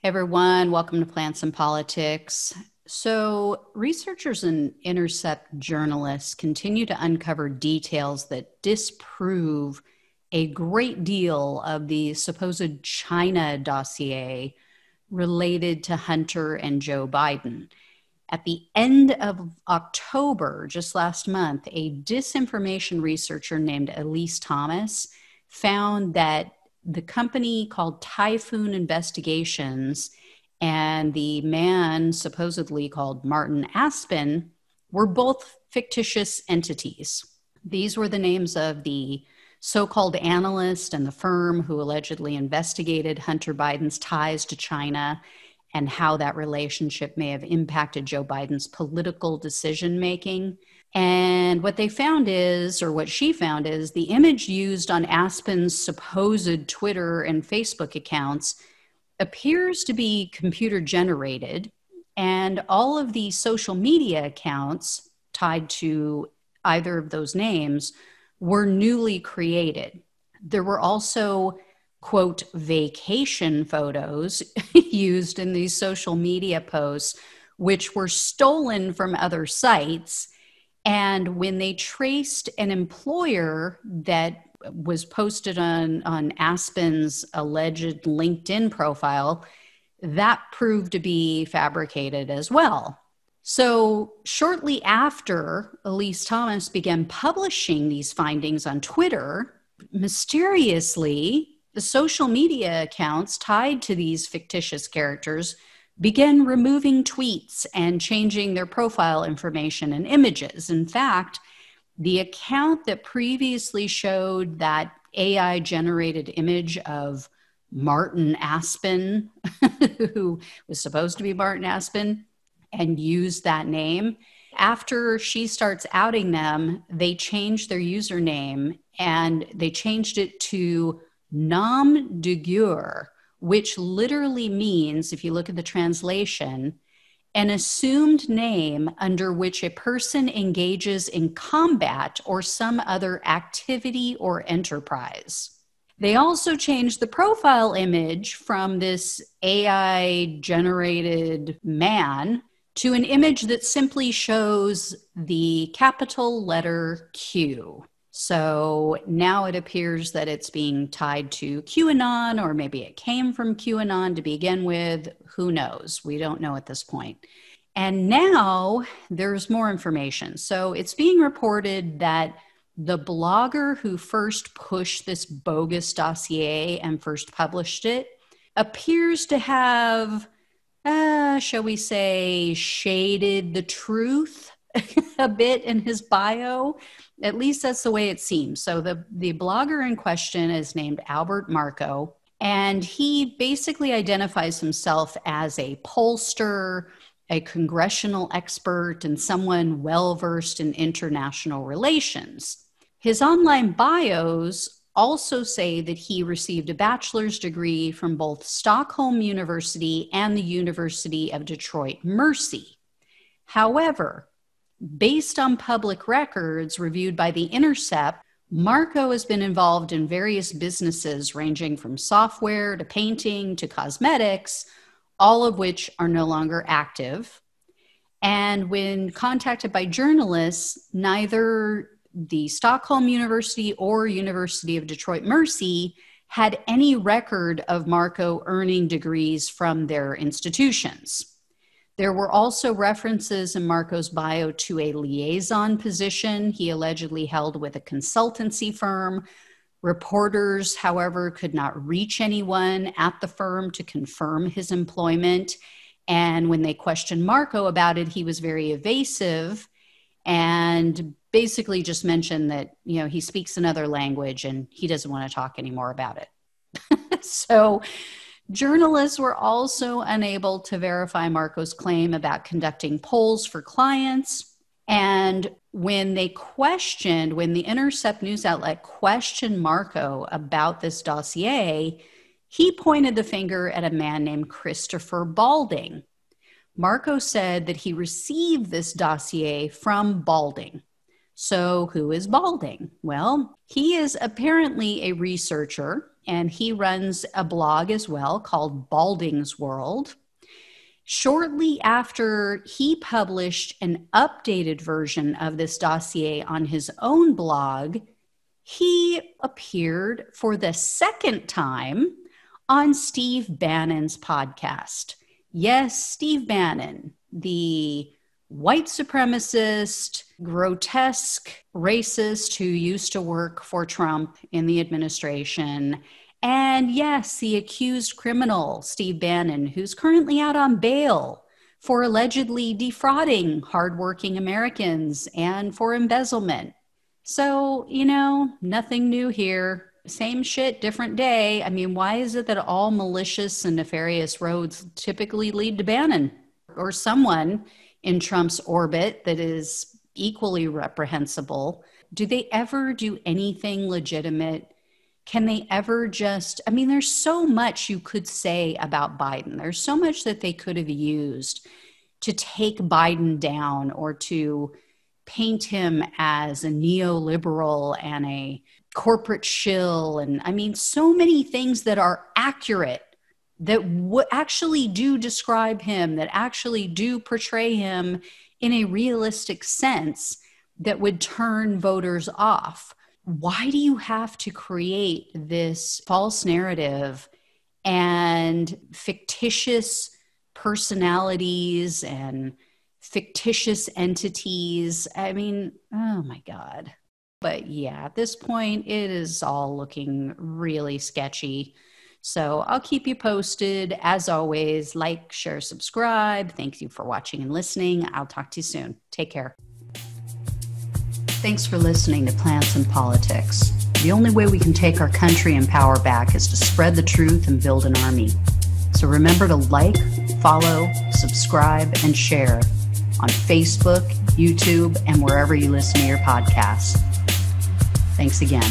Everyone, welcome to Plants and Politics. So, researchers and intercept journalists continue to uncover details that disprove a great deal of the supposed China dossier related to Hunter and Joe Biden. At the end of October, just last month, a disinformation researcher named Elise Thomas found that the company called Typhoon Investigations and the man supposedly called Martin Aspen were both fictitious entities. These were the names of the so-called analyst and the firm who allegedly investigated Hunter Biden's ties to China and how that relationship may have impacted Joe Biden's political decision-making. And what they found is, or what she found is, the image used on Aspen's supposed Twitter and Facebook accounts appears to be computer generated, and all of the social media accounts tied to either of those names were newly created. There were also, quote, vacation photos used in these social media posts, which were stolen from other sites. And when they traced an employer that was posted on Aspen's alleged LinkedIn profile, that proved to be fabricated as well. So shortly after Elise Thomas began publishing these findings on Twitter, mysteriously, the social media accounts tied to these fictitious characters began removing tweets and changing their profile information and images. In fact, the account that previously showed that AI-generated image of Martin Aspen, who was supposed to be Martin Aspen, and used that name, after she starts outing them, they changed their username and they changed it to Nom Dagur, which literally means, if you look at the translation, an assumed name under which a person engages in combat or some other activity or enterprise. They also changed the profile image from this AI-generated man to an image that simply shows the capital letter Q. So now it appears that it's being tied to QAnon, or maybe it came from QAnon to begin with. Who knows? We don't know at this point. And now there's more information. So it's being reported that the blogger who first pushed this bogus dossier and first published it appears to have, shall we say, shaded the truth a bit in his bio. At least that's the way it seems. So the blogger in question is named Albert Marco, and he basically identifies himself as a pollster, a congressional expert, and someone well-versed in international relations. His online bios also say that he received a bachelor's degree from both Stockholm University and the University of Detroit Mercy. However, based on public records reviewed by The Intercept, Marco has been involved in various businesses ranging from software to painting to cosmetics, all of which are no longer active. And when contacted by journalists, neither the Stockholm University or University of Detroit Mercy had any record of Marco earning degrees from their institutions. There were also references in Marco's bio to a liaison position he allegedly held with a consultancy firm. Reporters, however, could not reach anyone at the firm to confirm his employment. And when they questioned Marco about it, he was very evasive and basically just mentioned that, he speaks another language and he doesn't want to talk anymore about it. So journalists were also unable to verify Marco's claim about conducting polls for clients. And when the Intercept news outlet questioned Marco about this dossier, he pointed the finger at a man named Christopher Balding. Marco said that he received this dossier from Balding. So who is Balding? Well, he is apparently a researcher, and he runs a blog as well called Baldings World. Shortly after he published an updated version of this dossier on his own blog, he appeared for the second time on Steve Bannon's podcast. Yes, Steve Bannon, the white supremacist, grotesque racist who used to work for Trump in the administration. And yes, the accused criminal, Steve Bannon, who's currently out on bail for allegedly defrauding hardworking Americans and for embezzlement. So, nothing new here. Same shit, different day. I mean, why is it that all malicious and nefarious roads typically lead to Bannon or someone in Trump's orbit that is equally reprehensible? Do they ever do anything legitimate? Can they ever there's so much you could say about Biden. There's so much that they could have used to take Biden down or to paint him as a neoliberal and a corporate shill. And so many things that are accurate, that actually do describe him, that actually do portray him in a realistic sense that would turn voters off. Why do you have to create this false narrative and fictitious personalities and fictitious entities? Oh my God. But yeah, at this point, it is all looking really sketchy. So I'll keep you posted. As always, like, share, subscribe. Thank you for watching and listening. I'll talk to you soon. Take care. Thanks for listening to Plants and Politics. The only way we can take our country and power back is to spread the truth and build an army. So remember to like, follow, subscribe, and share on Facebook, YouTube, and wherever you listen to your podcasts. Thanks again.